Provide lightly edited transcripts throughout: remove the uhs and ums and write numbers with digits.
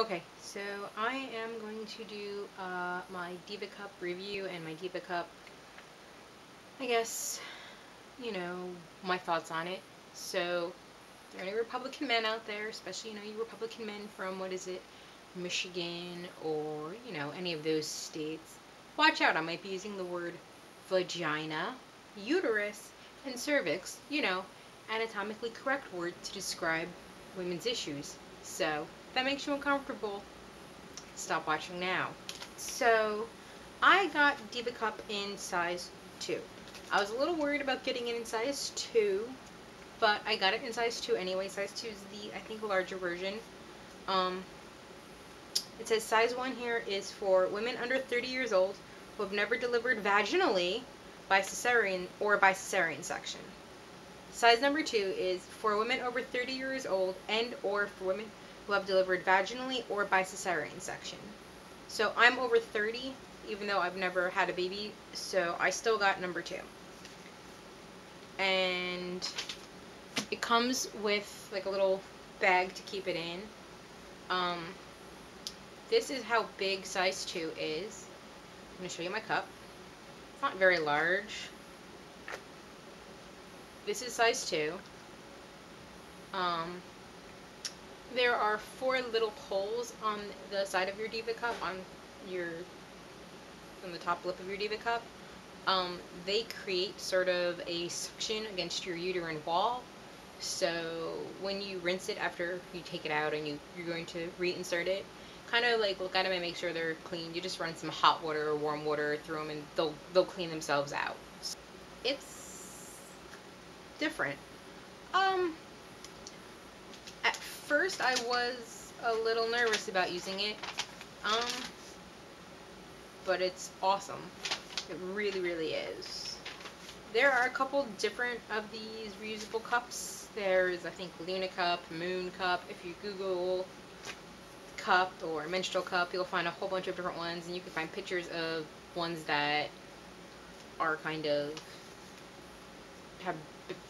Okay, so I am going to do my Diva Cup review and my Diva Cup, I guess, my thoughts on it. So, if there are any Republican men out there, especially, you Republican men from, what is it, Michigan or, any of those states, watch out. I might be using the word vagina, uterus, and cervix, anatomically correct word to describe women's issues. So, if that makes you uncomfortable, stop watching now. So, I got Diva Cup in size 2. I was a little worried about getting it in size 2, but I got it in size 2 anyway. Size 2 is the, I think, larger version. Um, it says size 1 here is for women under 30 years old who have never delivered vaginally by cesarean or by cesarean section. Size number 2 is for women over 30 years old and or for women who have delivered vaginally or by cesarean section. So I'm over 30, even though I've never had a baby, so I still got number 2. And it comes with like a little bag to keep it in. This is how big size 2 is. I'm going to show you my cup. It's not very large. This is size 2. There are 4 little holes on the side of your Diva Cup, on the top lip of your Diva Cup. They create sort of a suction against your uterine wall. So when you rinse it after you take it out and you're going to reinsert it, kind of like look at them and make sure they're clean. You just run some hot water or warm water through them and they'll clean themselves out. It's different. At first I was a little nervous about using it, but it's awesome. It really, really is. There are a couple different of these reusable cups. There's, I think, Luna Cup, Moon Cup. If you Google cup or menstrual cup, you'll find a whole bunch of different ones, and you can find pictures of ones that are kind of have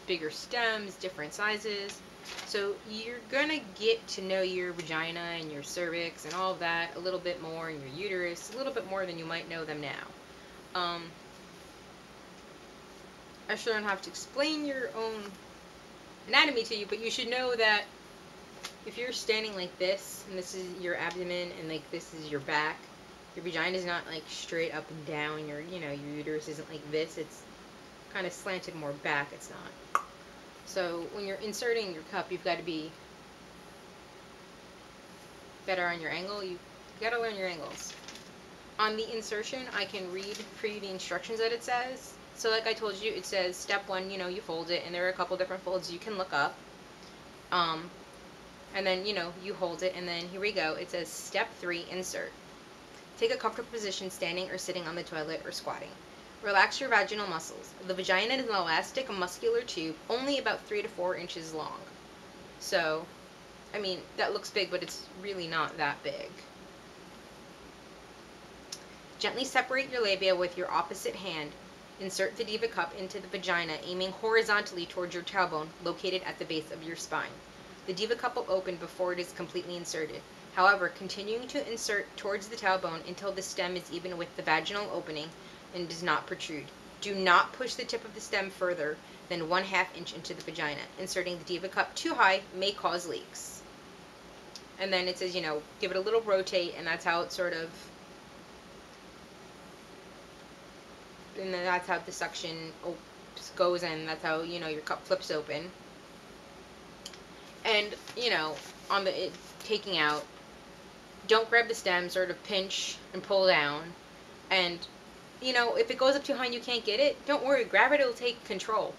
bigger stems, different sizes. So you're gonna get to know your vagina and your cervix and all of that a little bit more, and your uterus a little bit more than you might know them now. I shouldn't have to explain your own anatomy to you, but you should know that if you're standing like this, and this is your abdomen, and like this is your back, your vagina is not like straight up and down. Your uterus isn't like this. It's kind of slanted more back. It's not. So when you're inserting your cup, you've got to be better on your angle. You gotta learn your angles. On the insertion, I can read for you the instructions that it says. So like I told you, it says step 1, you fold it, and there are a couple different folds you can look up. And then, you hold it, and then here we go. It says step 3, insert. Take a comfortable position standing or sitting on the toilet or squatting. Relax your vaginal muscles. The vagina is an elastic, muscular tube, only about 3 to 4 inches long. So, I mean, that looks big, but it's really not that big. Gently separate your labia with your opposite hand. Insert the Diva Cup into the vagina, aiming horizontally towards your tailbone, located at the base of your spine. The Diva Cup will open before it is completely inserted. However, continuing to insert towards the tailbone until the stem is even with the vaginal opening and does not protrude. Do not push the tip of the stem further than 1/2 inch into the vagina. Inserting the Diva Cup too high may cause leaks. And then it says, give it a little rotate, and that's how it sort of, and then that's how the suction goes in. That's how, your cup flips open. And, on the taking out, don't grab the stem, sort of pinch and pull down. And, if it goes up too high and you can't get it, don't worry, grab it, it'll take control.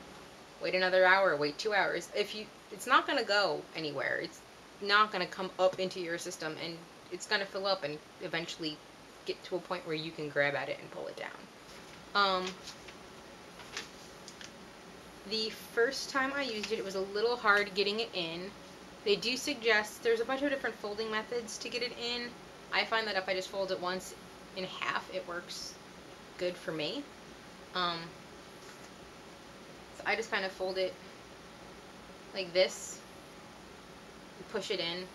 Wait another hour, wait 2 hours. It's not going to go anywhere. It's not going to come up into your system, and it's going to fill up and eventually get to a point where you can grab at it and pull it down. The first time I used it, it was a little hard getting it in. They do suggest there's a bunch of different folding methods to get it in. I find that if I just fold it once in half, it works good for me. So I just kind of fold it like this, push it in,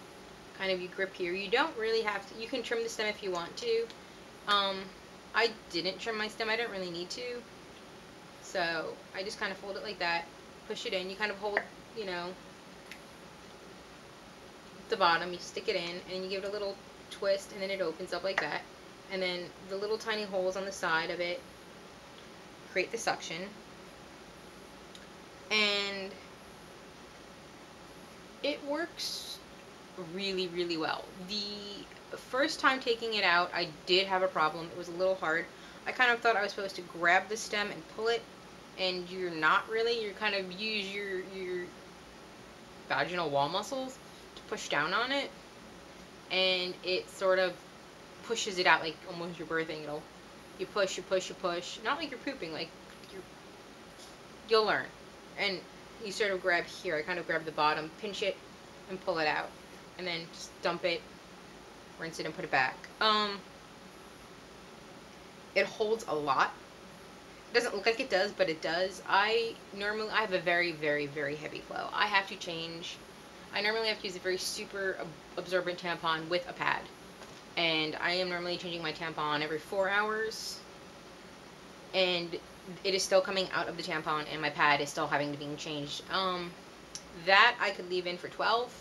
kind of you grip here. You don't really have to, you can trim the stem if you want to. I didn't trim my stem, I didn't really need to. So I just kind of fold it like that, push it in, you kind of hold, you know, the bottom, you stick it in, and you give it a little twist, and then it opens up like that. And then the little tiny holes on the side of it create the suction. And it works really, really well. The first time taking it out, I did have a problem. It was a little hard. I kind of thought I was supposed to grab the stem and pull it, and you're not really. You kind of use your vaginal wall muscles to push down on it, and it sort of pushes it out like almost you're birthing. You push, you push, you push. Not like you're pooping, like you'll learn. And you sort of grab here. I kind of grab the bottom, pinch it, and pull it out, and then just dump it, rinse it, and put it back. It holds a lot. It doesn't look like it does, but it does. I have a very, very, very heavy flow. I normally have to use a very super absorbent tampon with a pad. And I am normally changing my tampon every 4 hours. And it is still coming out of the tampon, and my pad is still having to be changed. That I could leave in for 12.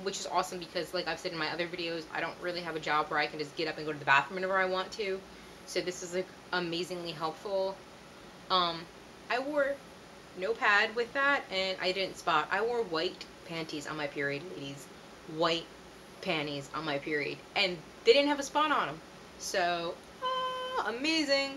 Which is awesome because, like I've said in my other videos, I don't really have a job where I can just get up and go to the bathroom whenever I want to. So this is like amazingly helpful. I wore no pad with that, and I didn't spot. I wore white panties on my period, ladies. White panties on my period, and they didn't have a spot on them. So, amazing.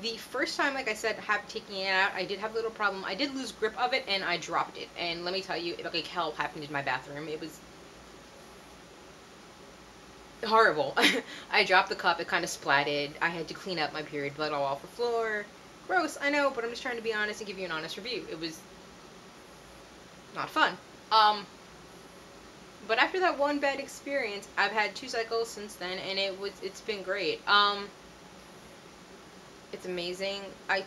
The first time, like I said, taking it out, I did have a little problem. I did lose grip of it, and I dropped it. And let me tell you, like hell happened in my bathroom. It was horrible. I dropped the cup. It kind of splatted. I had to clean up my period blood all off the floor. Gross, I know, but I'm just trying to be honest and give you an honest review. It was not fun. But after that one bad experience, I've had 2 cycles since then, and it's been great. It's amazing. I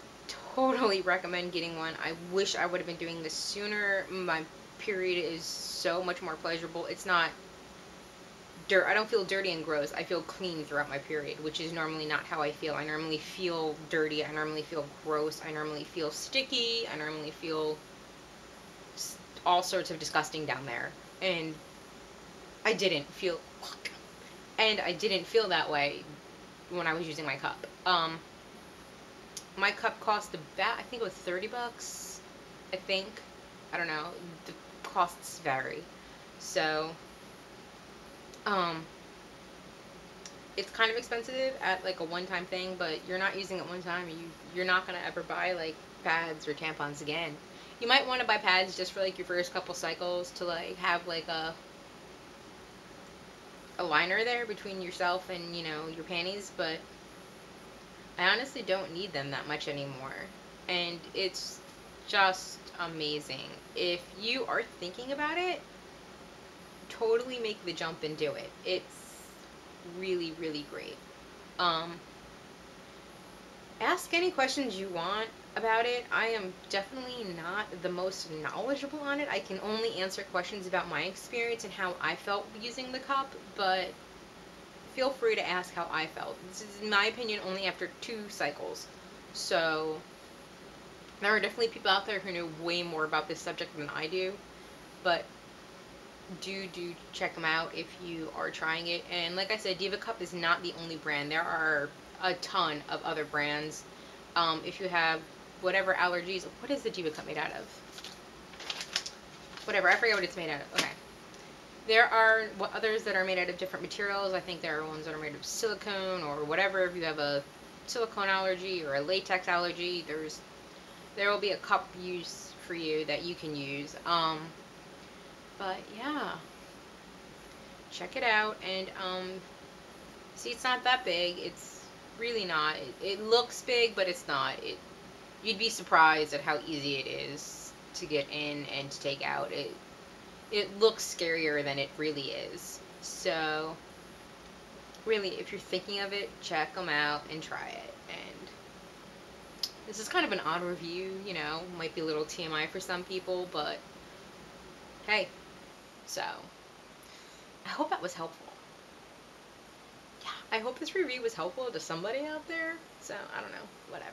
totally recommend getting one. I wish I would have been doing this sooner. My period is so much more pleasurable. It's not dirt. I don't feel dirty and gross. I feel clean throughout my period, which is normally not how I feel. I normally feel dirty. I normally feel gross. I normally feel sticky. I normally feel all sorts of disgusting down there. And I didn't feel that way when I was using my cup. My cup cost about, I think it was 30 bucks, I think. I don't know. The costs vary. So, it's kind of expensive at like a one-time thing, but you're not using it one time. You're not going to ever buy like pads or tampons again. You might want to buy pads just for like your first couple cycles to like have like a liner there between yourself and, you know, your panties, but I honestly don't need them that much anymore, and it's just amazing. If you are thinking about it, totally make the jump and do it. It's really, really great. Ask any questions you want about it. I am definitely not the most knowledgeable on it. I can only answer questions about my experience and how I felt using the cup, but feel free to ask how I felt. This is, in my opinion, only after 2 cycles. So, there are definitely people out there who know way more about this subject than I do. But, do check them out if you are trying it. And like I said, Diva Cup is not the only brand. There are a ton of other brands. If you have whatever allergies, what is the Diva Cup made out of? Whatever, I forget what it's made out of. Okay. There are others that are made out of different materials. I think there are ones that are made of silicone or whatever. If you have a silicone allergy or a latex allergy, there will be a cup use for you that you can use. But yeah, check it out. And see, it's not that big. It's really not. It looks big, but it's not. You'd be surprised at how easy it is to get in and to take out. It looks scarier than it really is. So, really, if you're thinking of it, check them out and try it. And this is kind of an odd review, you know, might be a little TMI for some people, but hey, so I hope that was helpful. Yeah, I hope this review was helpful to somebody out there. So, I don't know, whatever.